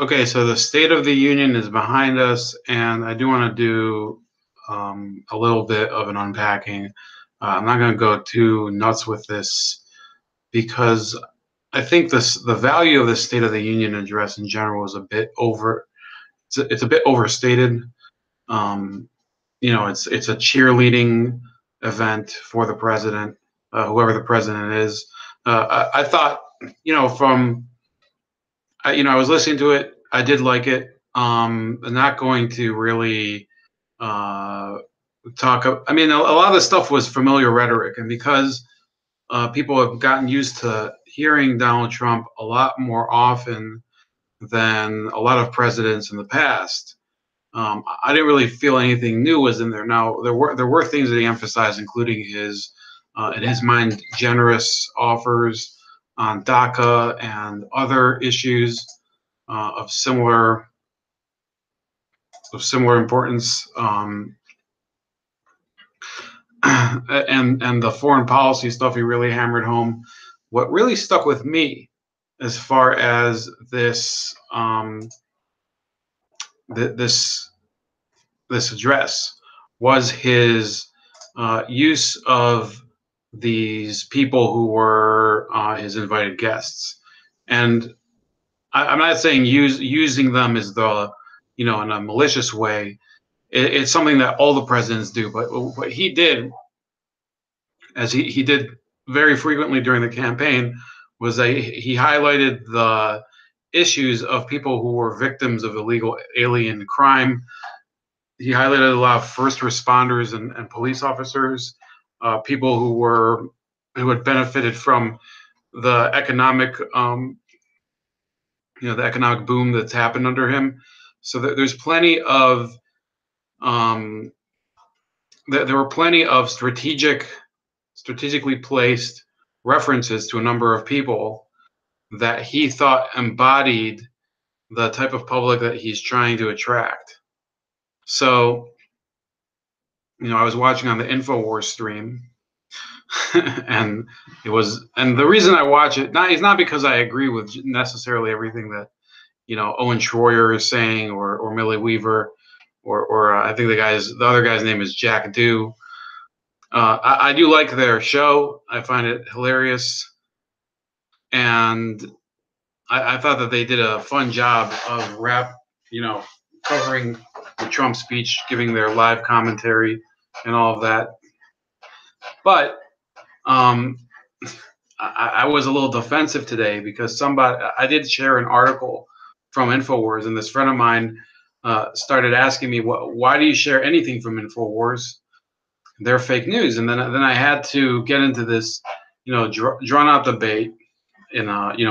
Okay, so the State of the Union is behind us, and I do want to do a little bit of an unpacking. I'm not going to go too nuts with this because I think the value of the State of the Union address in general is a bit over. It's a bit overstated. Um, it's a cheerleading event for the president, whoever the president is. I thought, from I was listening to it. I did like it. I'm not going to really uh, talk. I mean, a lot of the stuff was familiar rhetoric, and because people have gotten used to hearing Donald Trump a lot more often than a lot of presidents in the past, I didn't really feel anything new was in there. Now there were things that he emphasized, including his, in his mind, generous offers on DACA and other issues of similar importance, and the foreign policy stuff he really hammered home. What really stuck with me, as far as this address, was his use of these people who were his invited guests, and I'm not saying using them as in a malicious way. It's something that all the presidents do, but what he did, as he did very frequently during the campaign, was he highlighted the issues of people who were victims of illegal alien crime. He highlighted a lot of first responders and police officers, people who had benefited from the economic the economic boom that's happened under him. So there's plenty of um, there were plenty of strategically placed references to a number of people that he thought embodied the type of public that he's trying to attract. So, I was watching on the InfoWars stream, and the reason I watch it is not because I agree with necessarily everything that Owen Schroyer is saying, or Millie Weaver, or I think the other guy's name is Jack Dew. I do like their show. I find it hilarious, and I thought that they did a fun job of covering the Trump speech, giving their live commentary and all of that. But I was a little defensive today because I did share an article from InfoWars, and this friend of mine started asking me, why do you share anything from InfoWars? They're fake news. And then I had to get into this, drawn out debate in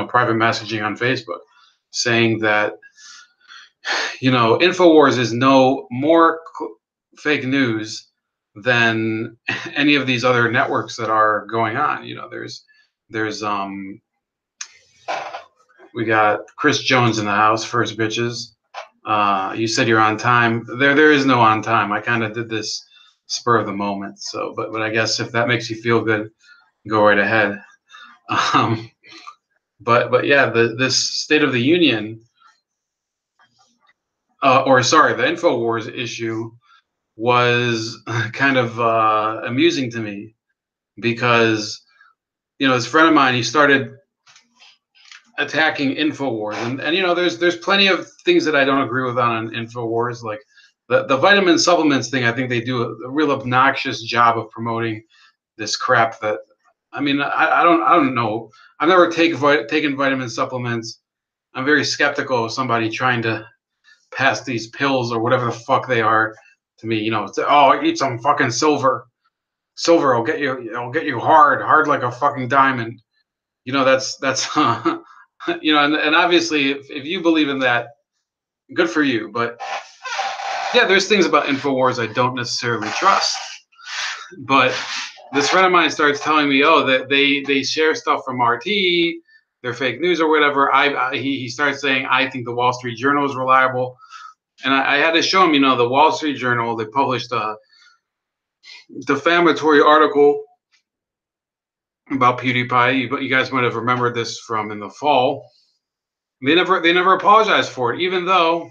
private messaging on Facebook, saying that InfoWars is no more fake news than any of these other networks that are going on. There's we got Chris Jones in the house, first bitches. You said you're on time. There is no on time. I kind of did this spur of the moment. So, but I guess if that makes you feel good, go right ahead. But yeah, this State of the Union, the InfoWars issue was kind of amusing to me because this friend of mine, he started attacking InfoWars, and there's plenty of things that I don't agree with on InfoWars, like the vitamin supplements thing. I think they do a real obnoxious job of promoting this crap that, I mean, I don't know. I've never taken vitamin supplements. I'm very skeptical of somebody trying to pass these pills or whatever the fuck they are to me. Eat some fucking silver. Silver will get you hard like a fucking diamond. That's and obviously if you believe in that, good for you. But yeah, there's things about InfoWars I don't necessarily trust. But this friend of mine starts telling me, that they share stuff from RT, they're fake news or whatever. He starts saying, I think the Wall Street Journal is reliable. And I had to show him, the Wall Street Journal, they published a defamatory article about PewDiePie. You guys might have remembered this from in the fall. They never apologized for it, even though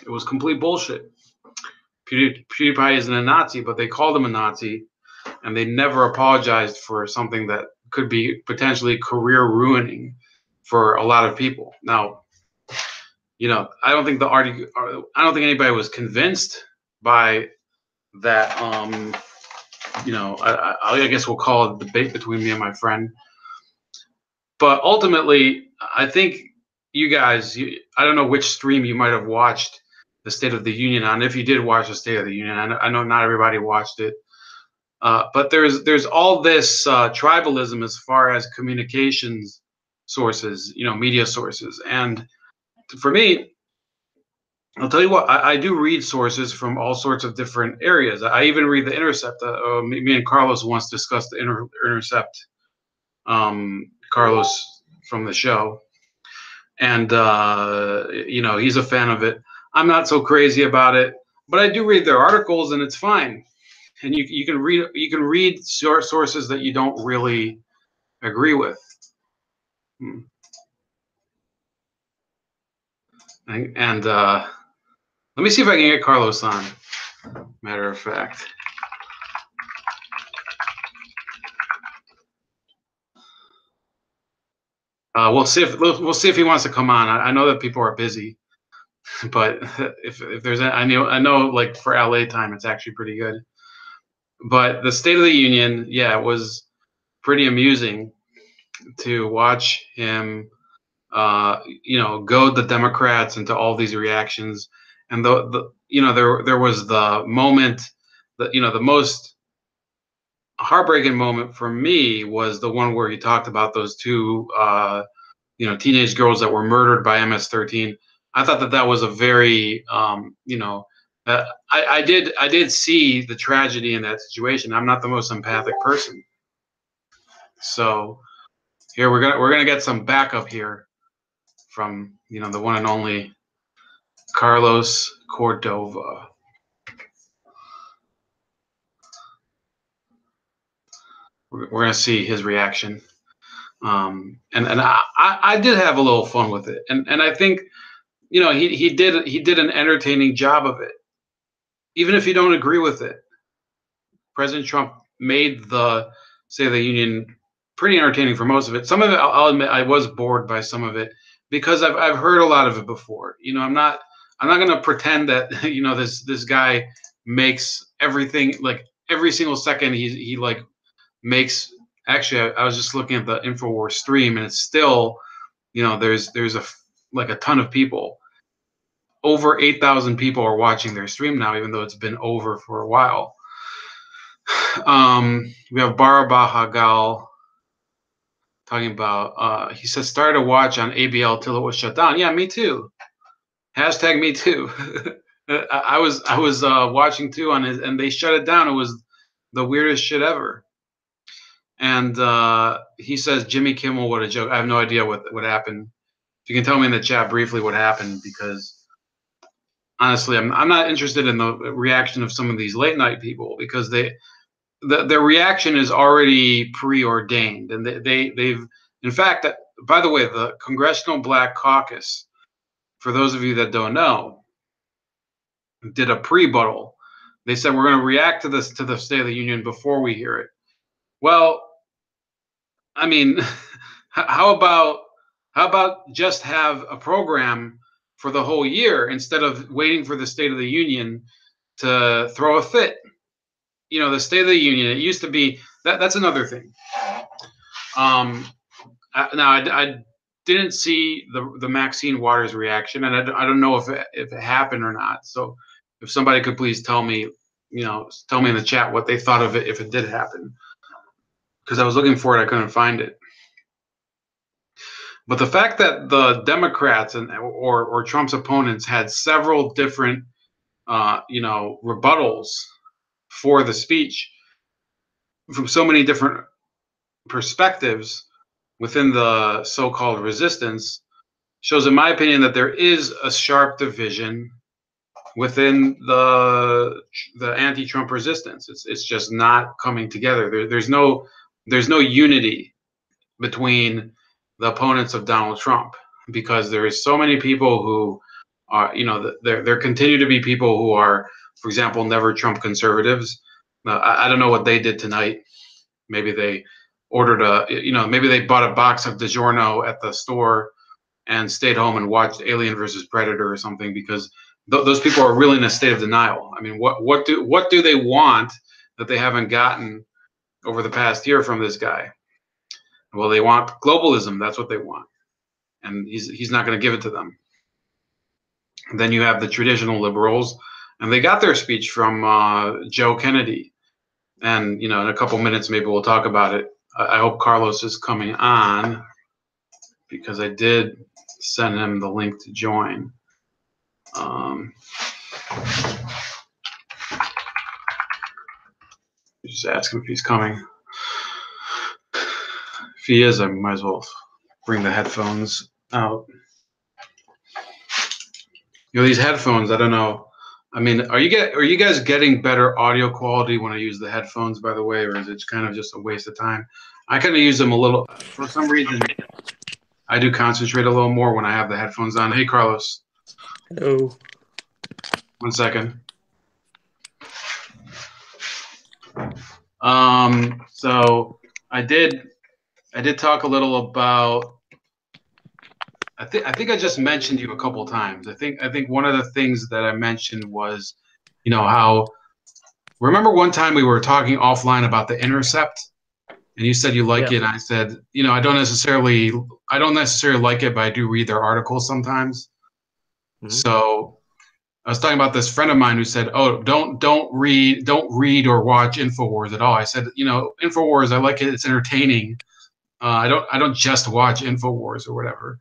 it was complete bullshit. PewDiePie isn't a Nazi, but they called him a Nazi, and they never apologized for something that could be potentially career ruining for a lot of people. Now, I don't think I don't think anybody was convinced by that. I guess we'll call it a debate between me and my friend. But ultimately, I think you guys, I don't know which stream you might have watched the State of the Union on. If you did watch the State of the Union, I know not everybody watched it. But there's all this tribalism as far as communications sources, media sources. And for me, I'll tell you what, I do read sources from all sorts of different areas. I even read the Intercept. Me and Carlos once discussed the Intercept. Carlos from the show, and he's a fan of it. I'm not so crazy about it, but I do read their articles, and it's fine. And you can read sources that you don't really agree with. And let me see if I can get Carlos on. Matter of fact. We'll see if he wants to come on. I know that people are busy, but if there's I know like for LA time it's actually pretty good. But the State of the Union, yeah, it was pretty amusing to watch him goad the Democrats into all these reactions. And there was the moment that the most heartbreaking moment for me was the one where he talked about those two teenage girls that were murdered by MS-13. I thought that was a very I did see the tragedy in that situation. I'm not the most empathic person, so here we're gonna get some backup here from the one and only Carlos Cordova. We're gonna see his reaction, and I did have a little fun with it, and I think he did an entertaining job of it, even if you don't agree with it. President Trump made the State of the Union pretty entertaining for most of it. Some of it, I'll admit, I was bored by some of it because I've heard a lot of it before. I'm not going to pretend that this guy makes everything, like every single second he like makes. Actually, I was just looking at the InfoWars stream, and it's still there's a ton of people. Over 8,000 people are watching their stream now, even though it's been over for a while. We have Baraba Hagal talking about, he said, started to watch on ABL till it was shut down. Yeah, me too. Hashtag me too. I was watching too on his, and they shut it down. It was the weirdest shit ever. And he says Jimmy Kimmel, what a joke. I have no idea what happened. If you can tell me in the chat briefly what happened, because honestly, I'm not interested in the reaction of some of these late night people, because their reaction is already preordained, and they've in fact, by the way, the Congressional Black Caucus, for those of you that don't know, did a pre-buttal. They said we're going to react to the State of the Union before we hear it. Well, I mean, how about just have a program for the whole year instead of waiting for the State of the Union to throw a fit? The State of the Union, it used to be that's another thing. Now I didn't see the Maxine Waters reaction, and I don't know if it happened or not. So if somebody could please tell me in the chat what they thought of it if it did happen, because I was looking for it, I couldn't find it. But the fact that the Democrats or Trump's opponents had several different rebuttals for the speech from so many different perspectives within the so-called resistance shows, in my opinion, that there is a sharp division within the anti-Trump resistance. It's just not coming together. There's no unity between the opponents of Donald Trump. because there is so many people who are, there continue to be people who are, for example, never Trump conservatives. I don't know what they did tonight. Maybe they ordered maybe they bought a box of DiGiorno at the store and stayed home and watched Alien versus Predator or something, because those people are really in a state of denial. I mean, what do they want that they haven't gotten over the past year from this guy? Well, they want globalism. That's what they want, and he's not going to give it to them. And then you have the traditional liberals, and they got their speech from Joe Kennedy. And in a couple minutes, maybe we'll talk about it. I hope Carlos is coming on, because I did send him the link to join. Just ask him if he's coming. If he is, I might as well bring the headphones out. These headphones, I don't know. I mean, are you guys getting better audio quality when I use the headphones, by the way, or is it kind of just a waste of time? I kind of use them a little, for some reason. I do concentrate a little more when I have the headphones on. Hey, Carlos. Hello. 1 second. So I did talk a little about. I think I just mentioned you a couple of times. I think one of the things that I mentioned was, how. Remember one time we were talking offline about The Intercept, and you said you like it, and I said, I don't necessarily like it, but I do read their articles sometimes. Mm-hmm. So I was talking about this friend of mine who said, "Oh, don't read or watch Infowars at all." I said, Infowars, I like it; it's entertaining. I don't just watch Infowars or whatever.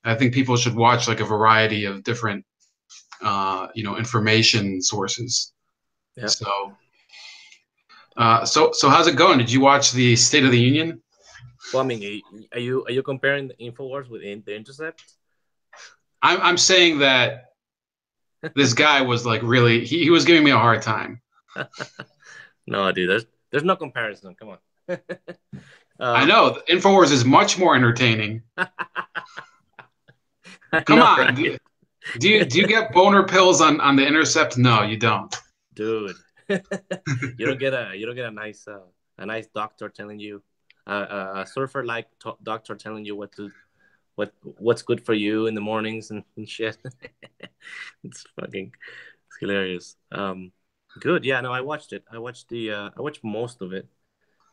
I think people should watch like a variety of different, information sources. Yeah. So how's it going? Did you watch the State of the Union? Well, I mean, are you comparing the Infowars with The Intercept? I'm saying that this guy was like really he was giving me a hard time. No, dude, there's no comparison. Come on. I know Infowars is much more entertaining. Come on, right? Do you get boner pills on The Intercept? No, you don't, dude. you don't get a nice doctor telling you, a surfer like doctor telling you what's good for you in the mornings and shit. It's hilarious. Good. Yeah, no, I watched it. I watched most of it.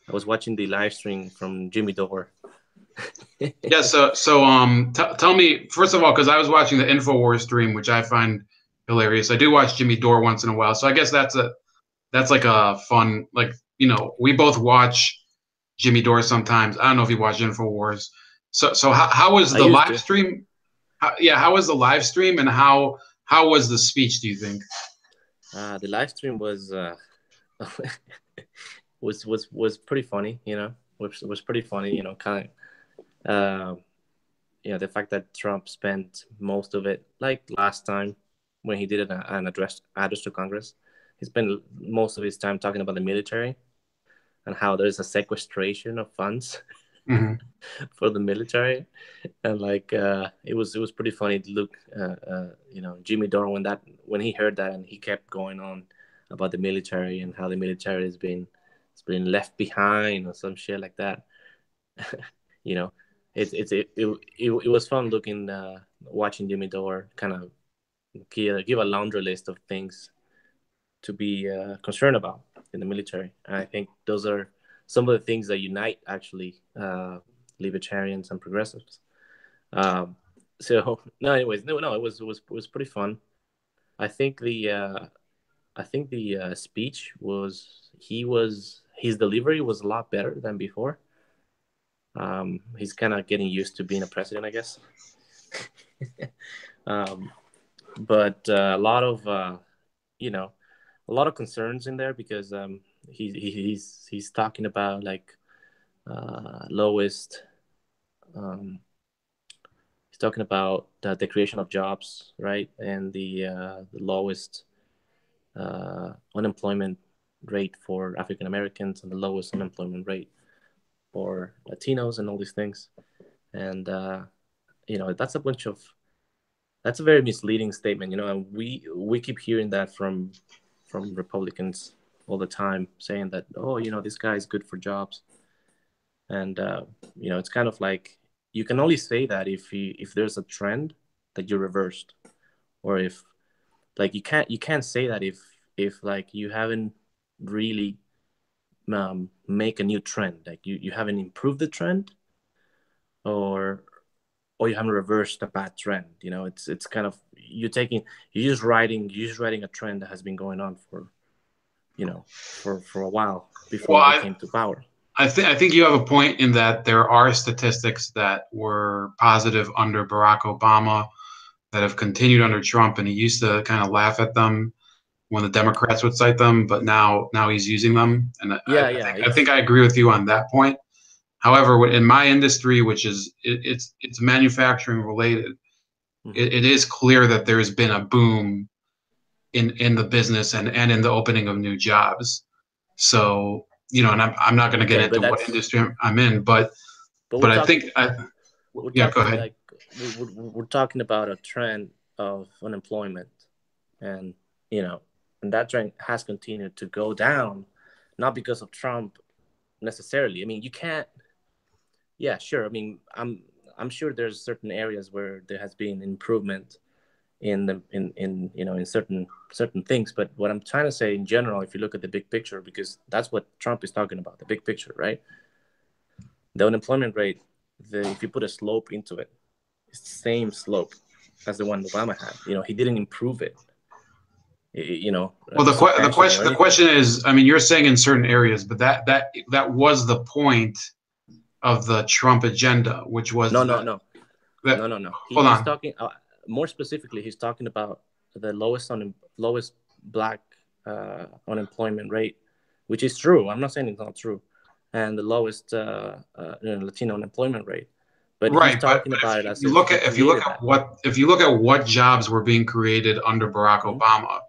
I was watching the live stream from Jimmy Dore. Yeah, so tell me, first of all, because I was watching the Infowars stream, which I find hilarious. I do watch Jimmy Dore once in a while, so I guess that's like a fun, like, we both watch Jimmy Dore sometimes. I don't know if you watch Infowars. So how was the live stream? How was the live stream, and how was the speech, do you think? The live stream was was pretty funny, was pretty funny, kind of, the fact that Trump spent most of it, like last time when he did an address to Congress, he spent most of his time talking about the military and how there's a sequestration of funds for the military, and like it was pretty funny to look, Jimmy Dore when he heard that, and he kept going on about the military and how the military has been left behind or some shit like that. It was fun watching Jimmy Dore kind of give a laundry list of things to be concerned about in the military. And I think those are some of the things that unite actually libertarians and progressives. So no, anyways, no, it was pretty fun. I think the speech his delivery was a lot better than before. He's kind of getting used to being a president, I guess. But a lot of concerns in there, because he's talking about like lowest. He's talking about the creation of jobs, right, and the lowest unemployment rate for African Americans and the lowest unemployment rate for Latinos and all these things. And that's a very misleading statement, and we keep hearing that from Republicans all the time, saying that, oh, this guy is good for jobs. And it's kind of like, you can only say that if there's a trend that you reversed, or if, like, you can't say that if like you haven't really make a new trend, like you haven't improved the trend, or you haven't reversed a bad trend. It's kind of, you're just writing a trend that has been going on for a while before they Well, came to power. I think you have a point in that there are statistics that were positive under Barack Obama that have continued under Trump, and he used to kind of laugh at them when the Democrats would cite them, but now he's using them, and Yeah, I think I agree with you on that point. However, in my industry, which is it's manufacturing related, it is clear that there's been a boom in the business and in the opening of new jobs. So, and I'm not going to get okay, but into what that's industry I'm in, but we're I talking think we're yeah, go talking ahead. like we're talking about a trend of unemployment, and and that trend has continued to go down, not because of Trump necessarily. I mean, you can't. Yeah, sure. I mean, I'm sure there's certain areas where there has been improvement in certain things, but what I'm trying to say in general, if you look at the big picture, because that's what Trump is talking about, the big picture, right? The unemployment rate, if you put a slope into it, it's the same slope as the one Obama had. He didn't improve it, Well, substantially or the anything. question is, I mean, you're saying in certain areas, but that was the point of the Trump agenda, which was No, no, no, that no, no, no. hold He's on. talking more specifically. He's talking about the lowest black unemployment rate, which is true. I'm not saying it's not true, and the lowest Latino unemployment rate. But he's Right, but talking about it if as you if look he at created that. what jobs were being created under Barack Mhm. Obama,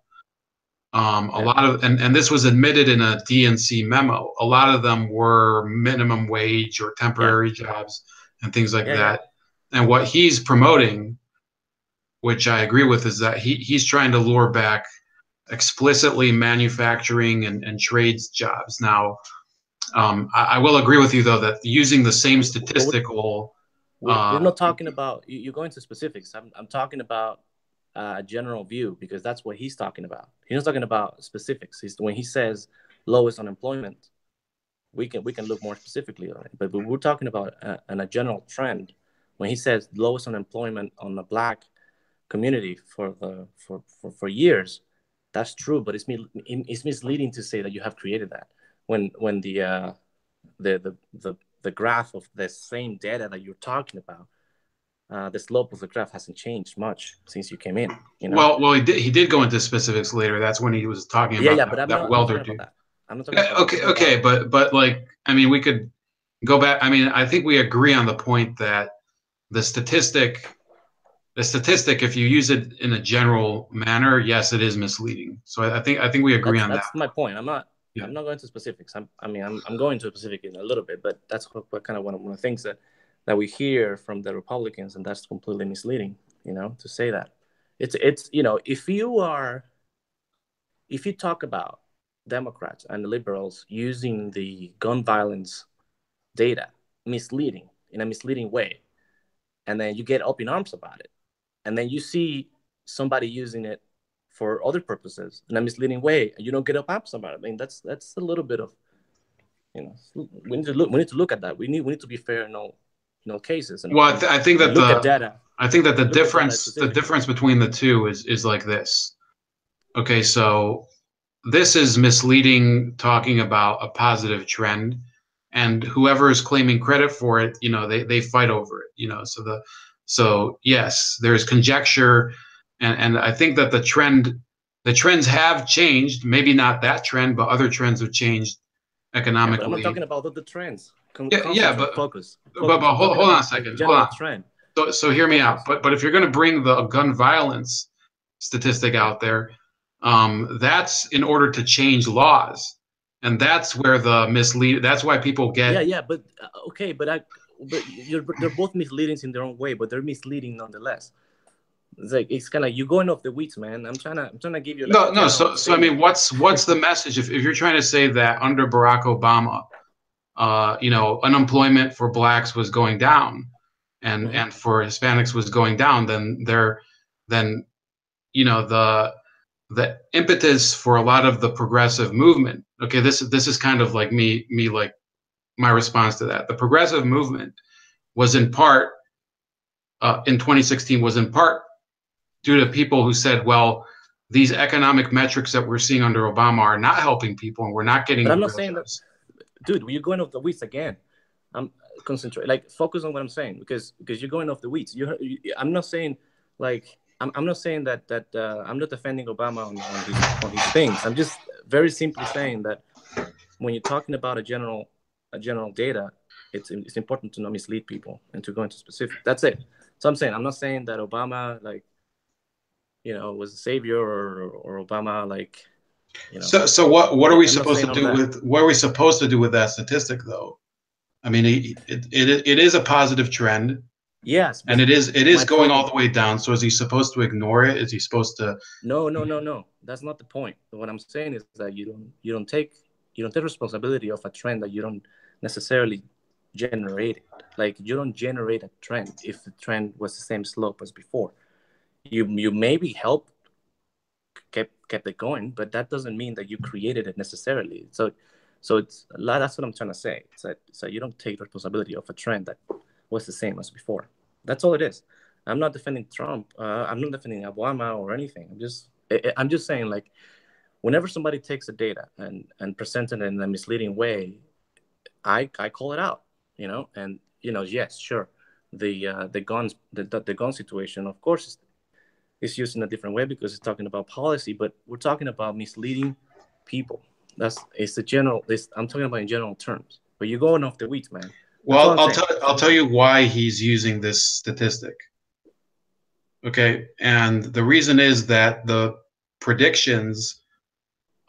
a Yeah, lot of and this was admitted in a DNC memo. A lot of them were minimum wage or yeah, temporary jobs and things like yeah, yeah. that. And what he's promoting, which I agree with, is that he's trying to lure back explicitly manufacturing and trades jobs. Now, I will agree with you though that using the same But statistical, we're not talking about you go into specifics. I'm talking about a general view, because that's what he's talking about. He's not talking about specifics. When he says lowest unemployment, we can look more specifically on it. But we're talking about a general trend. When he says lowest unemployment on the black community for years, that's true. But it's misleading to say that you have created that when the graph of the same data that you're talking about, the slope of the graph hasn't changed much since you came in. well, he did go into specifics later. That's when he was talking Yeah, about yeah, but that I'm not welder talking about dude. that. I'm not talking Yeah, about that. I'm talking okay, about but like, I mean, we could go back. I mean, I think we agree on the point that the statistic, if you use it in a general manner, yes, it is misleading. So I think we agree on that. that's my point. Yeah. I'm not going to specifics. I'm going to specific in a little bit, but that's what kind of one of the things that we hear from the Republicans, and that's completely misleading. To say that it's if you talk about Democrats and liberals using the gun violence data misleading in a misleading way, and then you get up in arms about it, and then you see somebody using it for other purposes in a misleading way, and you don't get up arms about it. I mean, that's a little bit of we need to look at that. We need to be fair in all cases, and Well, I think that look at data. the Look at data difference specifically. between the two is like this. Okay, so this is misleading, talking about a positive trend, and whoever is claiming credit for it, they fight over it. So yes, there's conjecture, and I think that the trends have changed. Maybe not that trend, but other trends have changed Yeah, but I'm not talking economically. about the trends. Yeah, Concentrate, focus, but focus. I'm hold, talking hold on a about a second. Hold general on. trend. So hear me out. Focus. But if you're going to bring the gun violence statistic Yeah. out there, that's in order to change laws, and that's where the mislead. That's why people Yeah, get. yeah, but okay, but but they're both misleading in their own way, but they're misleading nonetheless. It's like it's kind of you going off the weeds, man. I'm trying to give you like a No. general So I mean, statement. what's the message if you're trying to say that under Barack Obama, unemployment for blacks was going down, Mm-hmm. and for Hispanics was going down, then the impetus for a lot of the progressive movement. Okay, this is kind of like me like my response to that. The progressive movement was in part in 2016 was in part due to people who said, well, these economic metrics that we're seeing under Obama are not helping people, and we're not But I'm getting not real saying that, jobs. dude. You're going off the weeds again. I'm concentrate, like focus on what I'm saying because you're going off the weeds. I'm not saying like I'm not saying that I'm not defending Obama on his things. I'm just very simply saying that when you're talking about a general data, it's important to not mislead people and to go into specific. That's it. So I'm saying I'm not saying that Obama like was a savior or Obama like So what are like we I'm not supposed saying to all of do that. with what are we supposed to do with that statistic though? I mean, it is a positive trend, Yes, and but it is my going point all is the way down. So is he supposed to ignore it? Is he supposed to? no. That's not the point. What I'm saying is that you don't take responsibility of a trend that you don't necessarily generate it. Like you don't generate a trend if the trend was the same slope as before. You maybe helped kept it going, but that doesn't mean that you created it necessarily. So it's a lot. That's what I'm trying to say. So you don't take responsibility of a trend that was the same as before. That's all it is. I'm not defending Trump. I'm not defending Obama or anything. I'm just saying like whenever somebody takes a data and presents it in a misleading way, I call it out. And yes, sure, the gun situation, of course, is used in a different way because it's talking about policy, but we're talking about misleading people. It's the general. I'm talking about in general terms. But you're going off the weeds, man. That's all Well, I'm saying. That's I'll all I'm tell saying. you why he's using this statistic. Okay, and the reason is that the predictions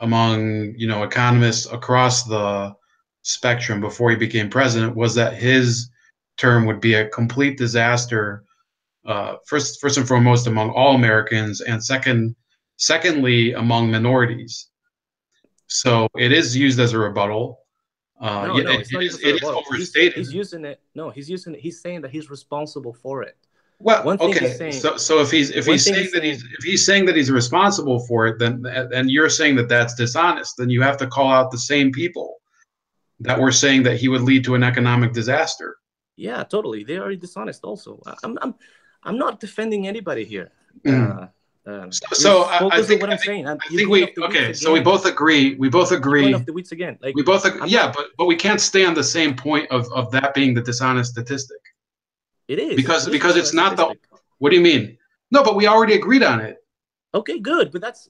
among economists across the spectrum before he became president was that his term would be a complete disaster. First and foremost among all Americans, and secondly among minorities. So it is used as a rebuttal. Yeah, No, it's not used as a it is rebuttal. He's overstated. using it. No, he's using it. He's saying that he's responsible for it. Well, One thing he's okay. saying. So if One he's thing saying he's that saying. he's responsible for it, then and you're saying that that's dishonest, then you have to call out the same people that were saying that he would lead to an economic disaster. Yeah, totally. They are dishonest. Also, I'm not defending anybody here. Mm. So Just focus on what I'm saying. I You're think going we off the weeds okay. So we again. both agree. We both You're going agree. off the weeds again. Like We both agree. I'm Yeah, not. but we can't stay on the same point of that being the dishonest statistic It is. because It is a it's dishonest not the. statistic. What do you mean? No, but we already agreed on it. Okay, good. But that's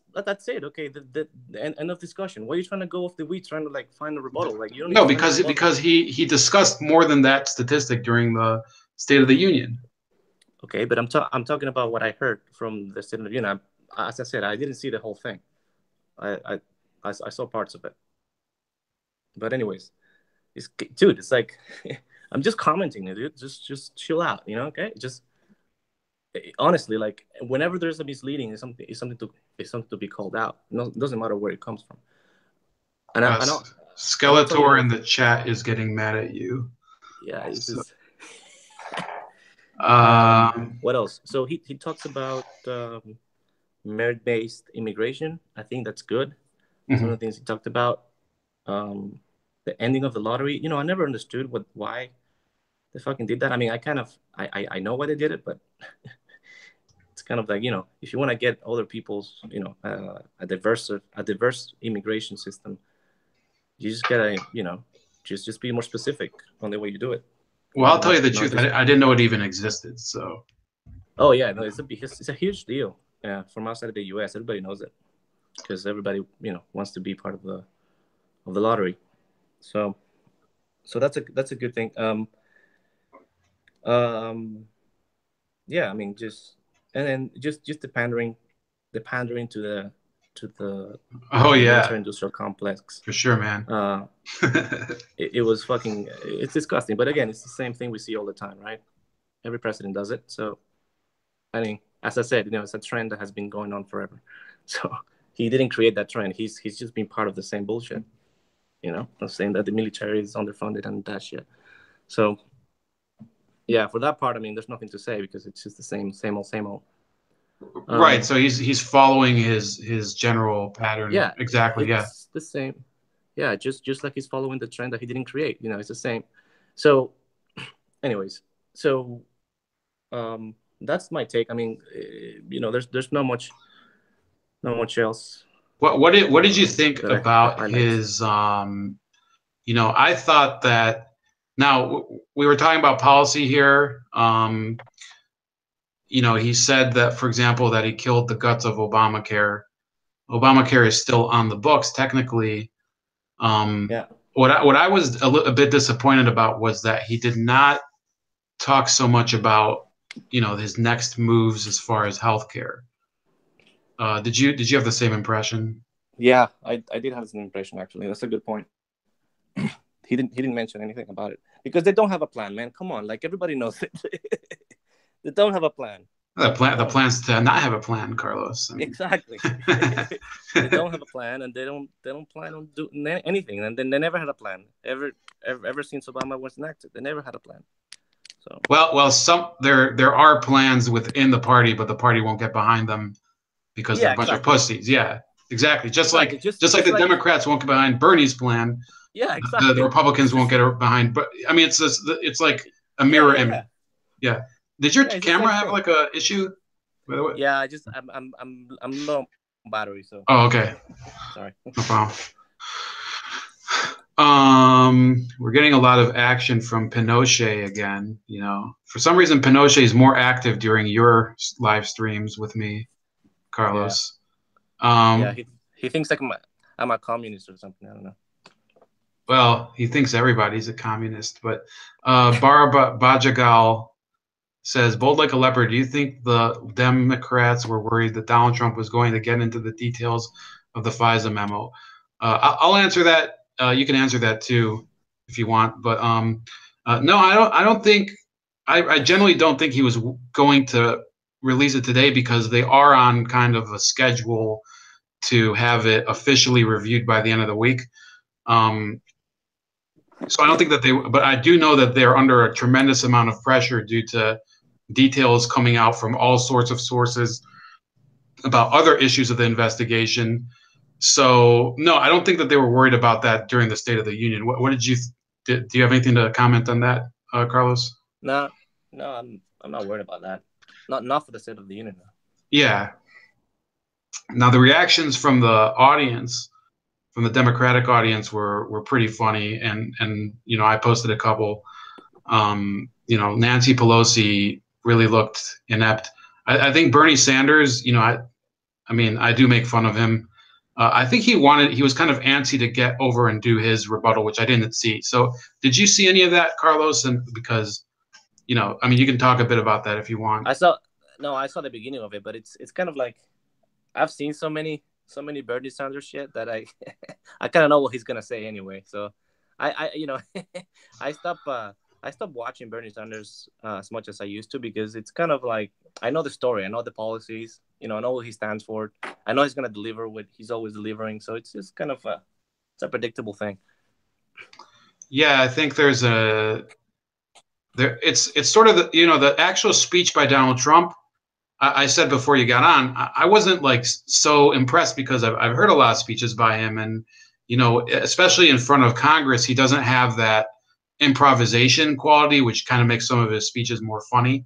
it. Okay, the end of discussion. Why are you trying to go off the weeds, trying to like find a rebuttal? Like you don't need No, to find a rebuttal. because he discussed more than that statistic during the State of the Union. Okay, but I'm talking about what I heard from the State of the Union. As I said, I didn't see the whole thing. I I, I saw parts of it. But anyways, dude, it's like I'm just commenting, dude. Just chill out, okay? Just honestly, like whenever there's a misleading, it's something to be called out. No, it doesn't matter where it comes from. And I'll tell you Skeletor another in the thing. chat is getting mad at you. Yeah, it's So, just um, what else? So he talks about merit-based immigration. I think that's good. Some of mhm. the things he talked about. Um, the ending of the lottery. I never understood why they fucking did that. I mean, I know why they did it, but it's kind of like if you want to get other people's a diverse immigration system, you just gotta just be more specific on the way you do it. Well, I'll tell you the Not truth. just I didn't know it even existed. So, oh yeah, no, it's a huge deal. From outside of the U.S., everybody knows it because everybody wants to be part of the lottery. So that's a good thing. Um, yeah, I mean just and then just the pandering to to the Oh yeah, military-industrial complex. for sure, man. It was fucking. It's disgusting. But again, it's the same thing we see all the time, right? Every president does it. So, I mean, as I said, it's a trend that has been going on forever. So he didn't create that trend. He's just been part of the same bullshit. I'm saying that the military is underfunded and that shit. So, yeah, for that part, I mean, there's nothing to say because it's just the same old, same old. Right. So he's following his general pattern. Yeah, Exactly. Yeah. it's the same. Yeah, just like he's following the trend that he didn't create. It's the same. So, anyways, so that's my take. I mean, there's not much else. What did you think That I about highlight. his I thought that now we were talking about policy here. He said that, for example, that he killed the guts of Obamacare. Obamacare is still on the books technically. Yeah. What I was a bit disappointed about was that he did not talk so much about his next moves as far as healthcare. Did you have the same impression? Yeah, I did have the same impression actually. That's a good point. He didn't mention anything about it because they don't have a plan, man. Come on, like everybody knows it. They don't have a plan. The plan's to not have a plan, Carlos. I mean. Exactly. They don't have a plan, and they don't plan on doing anything, and then they never had a plan ever since Obama was enacted. They never had a plan. So there are plans within the party, but the party won't get behind them because they're a bunch of pussies. Yeah, exactly. Just like the Democrats won't get behind Bernie's plan. Yeah, exactly. The Republicans won't get behind. But I mean, it's like a mirror image. Yeah. Did your camera have like a issue? By the way? Yeah, I'm low on battery, so. Oh, okay. Sorry. No problem. We're getting a lot of action from Pinochet again. For some reason, Pinochet is more active during your live streams with me, Carlos. Yeah, he thinks like I'm a communist or something. I don't know. Well, he thinks everybody's a communist, but Bara Bajagal says, bold like a leopard, do you think the Democrats were worried that Donald Trump was going to get into the details of the FISA memo? I'll answer that. You can answer that too if you want. But no, I don't think – I generally don't think he was going to release it today because they are on kind of a schedule to have it officially reviewed by the end of the week. So I don't think that but I do know that they're under a tremendous amount of pressure due to details coming out from all sorts of sources about other issues of the investigation. So no, I don't think that they were worried about that during the State of the Union. What did you? Do you have anything to comment on that, Carlos? No, I'm not worried about that. Not for the State of the Union. Yeah. Now the reactions from the audience, from the Democratic audience, were pretty funny, and I posted a couple. Nancy Pelosi really looked inept. I think Bernie Sanders, I do make fun of him. I think he was kind of antsy to get over and do his rebuttal, which I didn't see. So did you see any of that, Carlos? And because, you can talk a bit about that if you want. I saw the beginning of it, but it's kind of like I've seen so many Bernie Sanders shit that I kind of know what he's going to say anyway. So I stopped watching Bernie Sanders as much as I used to because it's kind of like I know the story, I know the policies, I know what he stands for, I know he's gonna deliver what he's always delivering. So it's just kind of it's a predictable thing. Yeah, I think it's sort of the actual speech by Donald Trump. I said before you got on, I wasn't like so impressed because I've heard a lot of speeches by him, and especially in front of Congress, he doesn't have that improvisation quality, which kind of makes some of his speeches more funny,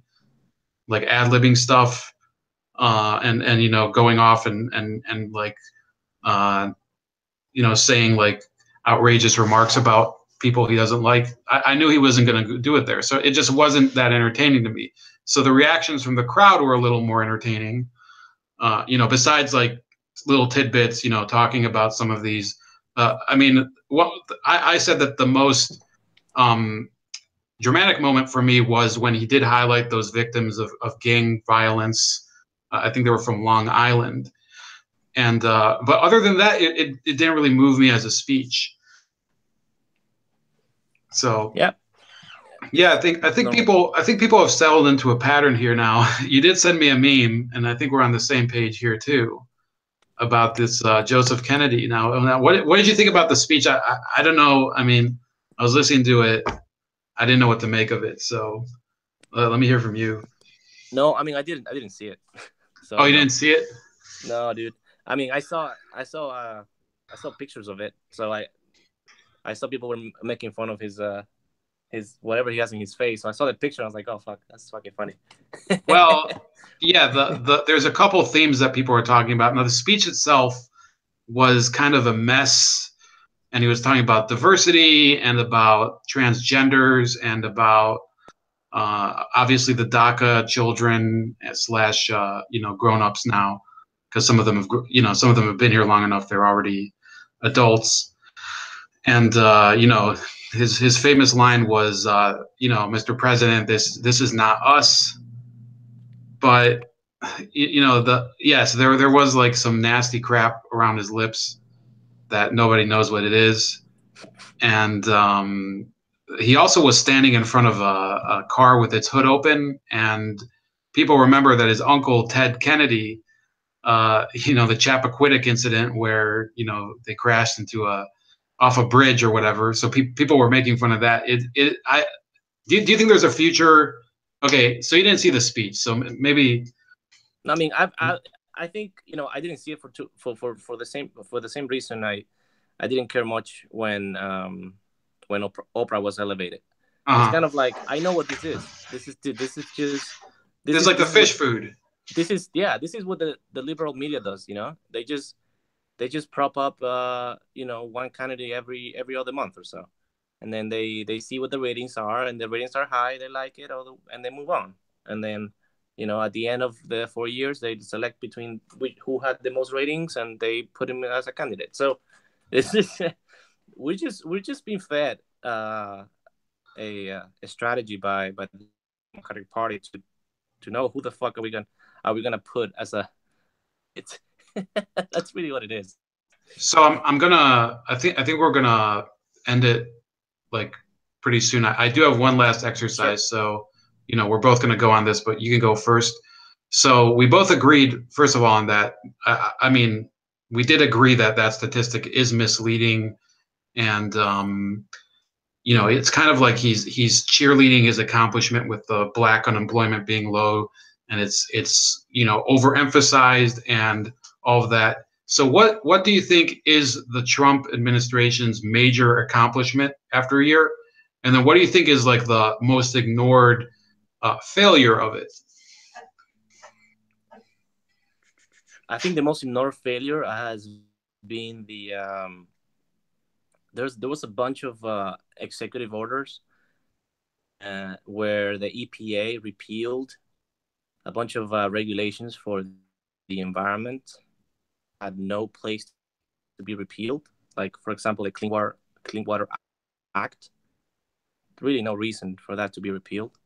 like ad-libbing stuff, and going off and like saying like outrageous remarks about people he doesn't like. I knew he wasn't going to do it there, so it just wasn't that entertaining to me. So the reactions from the crowd were a little more entertaining, besides like little tidbits, talking about some of these. I said that the most dramatic moment for me was when he did highlight those victims of gang violence. I think they were from Long Island. And but other than that, it didn't really move me as a speech. So Yeah, yeah, it's I think normal. people have settled into a pattern here now. You did send me a meme, and I think we're on the same page here too about this Joseph Kennedy. Now, what did you think about the speech? I don't know. I mean, I was listening to it. I didn't know what to make of it. So let me hear from you. No, I mean, I didn't see it, so Oh, I you don't know. didn't see it? No, dude. I mean, I saw pictures of it. So I saw people were making fun of his whatever he has in his face. So I saw the picture. I was like, oh fuck, that's fucking funny. Well, yeah. There's a couple of themes that people are talking about. Now, the speech itself was kind of a mess, and he was talking about diversity and about transgenders and about obviously the DACA children slash grown ups now, because some of them have been here long enough, they're already adults. And his famous line was Mr. President, this is not us. But yes, there was like some nasty crap around his lips that nobody knows what it is. And he also was standing in front of a car with its hood open, and people remember that his uncle Ted Kennedy, the Chappaquiddick incident where they crashed into off a bridge or whatever. So people were making fun of that. Do you think there's a future? Okay, so you didn't see the speech, so maybe. I mean, I think I didn't see it for the same reason I didn't care much when Oprah was elevated. It's Uh-huh. kind of like I know what this is. This is just It's like the this is what fish food. this is what the liberal media does. They just prop up one candidate every other month or so, and then they see what the ratings are, and the ratings are high, they like it, and they move on. And then at the end of the 4 years, they select between who had the most ratings, and they put him as a candidate. So this is we're just being fed a strategy by the Democratic Party to know who the fuck are we gonna put as a it's that's really what it is. So I'm gonna. I think we're gonna end it like pretty soon. I do have one last Sure. exercise, so we're both gonna go on this, but you can go first. So we both agreed, first of all, on that. I mean, we did agree that that statistic is misleading, and it's kind of like he's cheerleading his accomplishment with the black unemployment being low, and it's overemphasized and all of that. So what do you think is the Trump administration's major accomplishment after a year? And then what do you think is like the most ignored failure of it? I think the most ignored failure has been there was a bunch of executive orders where the EPA repealed a bunch of regulations for the environment had no place to be repealed. Like for example, the Clean Water Act. Really, no reason for that to be repealed.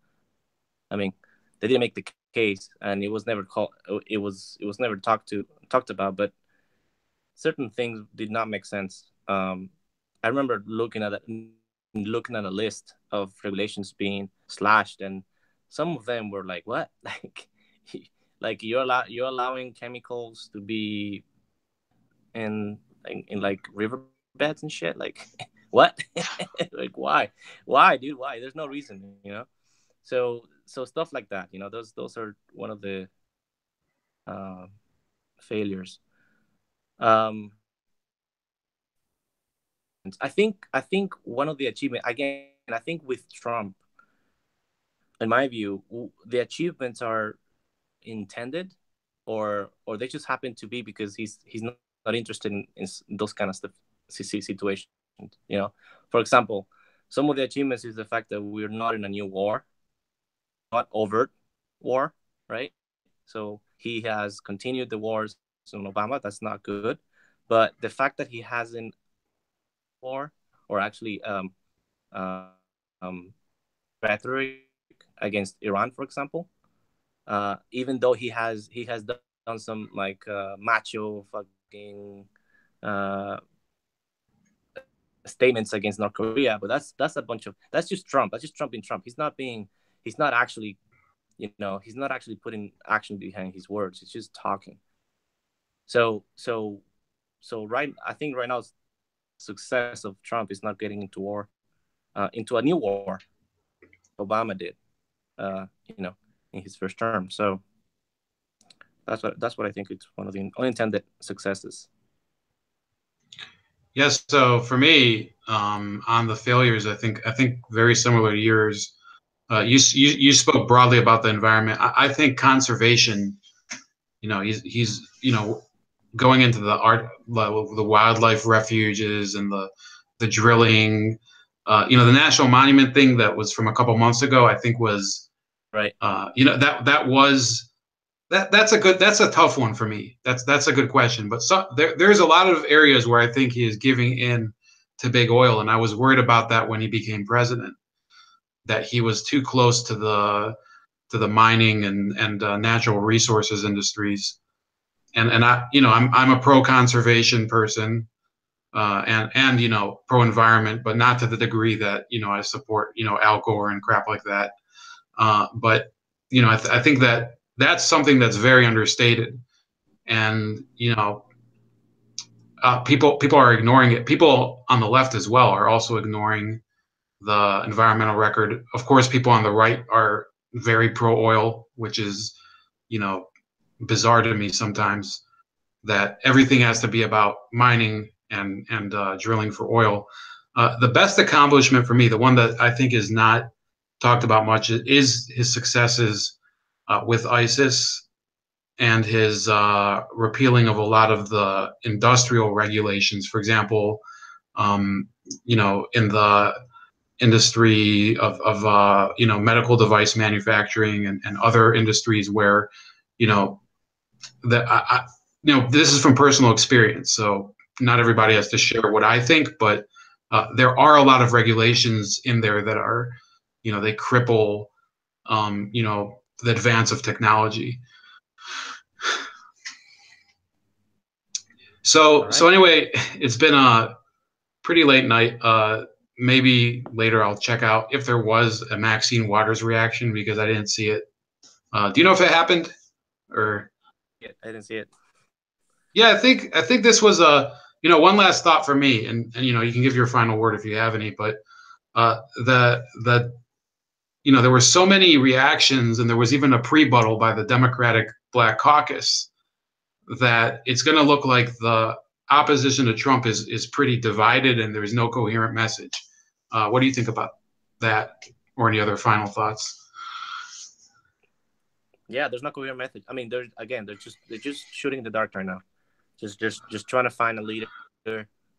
I mean, they didn't make the case, and it was never called. It was never talked about. But certain things did not make sense. I remember looking at a list of regulations being slashed, and some of them were like, "What? Like you're allowing chemicals to be in like riverbeds and shit? Like what? Like why, dude? Why? There's no reason. So stuff like that. Those are one of the uh, failures. Um, I think one of the achievement again. I think with Trump, in my view, the achievements are intended, or they just happen to be because he's not interested in those kind of stuff situations. For example, some of the achievements is the fact that we're not in a new war, not overt war, right? So he has continued the wars on Obama. That's not good, but the fact that he hasn't war or actually uh, um, rhetoric against Iran, for example, even though he has done some like macho fuck making uh, statements against North Korea, but that's a bunch of that's just Trump. That's just Trump being Trump. He's not actually he's not actually putting action behind his words. He's just talking. So right, I think right now success of Trump is not getting into war, into a new war. Obama did, in his first term. So that's what I think it's one of the unintended successes. Yes. So for me, on the failures, I think very similar to yours. You spoke broadly about the environment. I think conservation. He's going into the wildlife refuges and the drilling. The national monument thing that was from a couple months ago, I think was right. That's a tough one for me. That's a good question. But there's a lot of areas where I think he is giving in to big oil, and I was worried about that when he became president, that he was too close to the mining and natural resources industries. And I'm a pro conservation person, and pro environment, but not to the degree that I support Al Gore and crap like that. But I think that's something that's very understated, and people are ignoring it. People on the left as well are also ignoring the environmental record. Of course, people on the right are very pro oil, which is bizarre to me sometimes, that everything has to be about mining and drilling for oil. The best accomplishment for me, the one that I think is not talked about much, is his successes with ISIS and his repealing of a lot of the industrial regulations. For example, in the industry of medical device manufacturing and other industries where that this is from personal experience, so not everybody has to share what I think, but there are a lot of regulations in there that are they cripple the advance of technology. So anyway, it's been a pretty late night. Maybe later I'll check out if there was a Maxine Waters reaction, because I didn't see it. Do you know if it happened? Or I didn't see it. Yeah, I think this was a one last thought for me, and you can give your final word if you have any. But there were so many reactions, and there was even a pre-buttal by the Democratic Black Caucus, that it's going to look like the opposition to Trump is pretty divided, and there's no coherent message. What do you think about that, or any other final thoughts? Yeah, there's no coherent message. I mean, they're just shooting in the dark right now. Just trying to find a leader.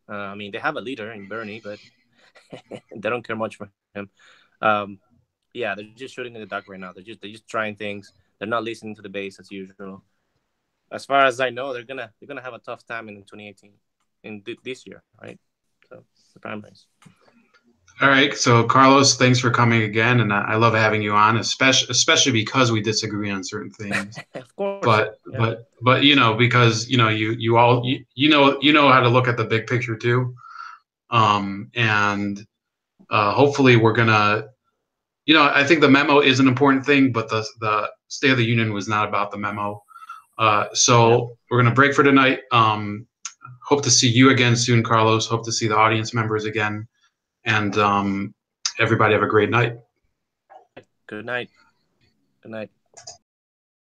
I mean, they have a leader in Bernie, but they don't care much for him. Yeah, they're just shooting in the dark right now. They're just trying things. They're not listening to the base as usual. As far as I know, they're gonna have a tough time in 2018, in this year, right? So the primaries. All right, so Carlos, thanks for coming again, and I love having you on, especially because we disagree on certain things. Of course. But yeah. but because you all how to look at the big picture too, and hopefully we're gonna. I think the memo is an important thing, but the State of the Union was not about the memo. So we're going to break for tonight. Hope to see you again soon, Carlos. Hope to see the audience members again. And everybody have a great night. Good night. Good night.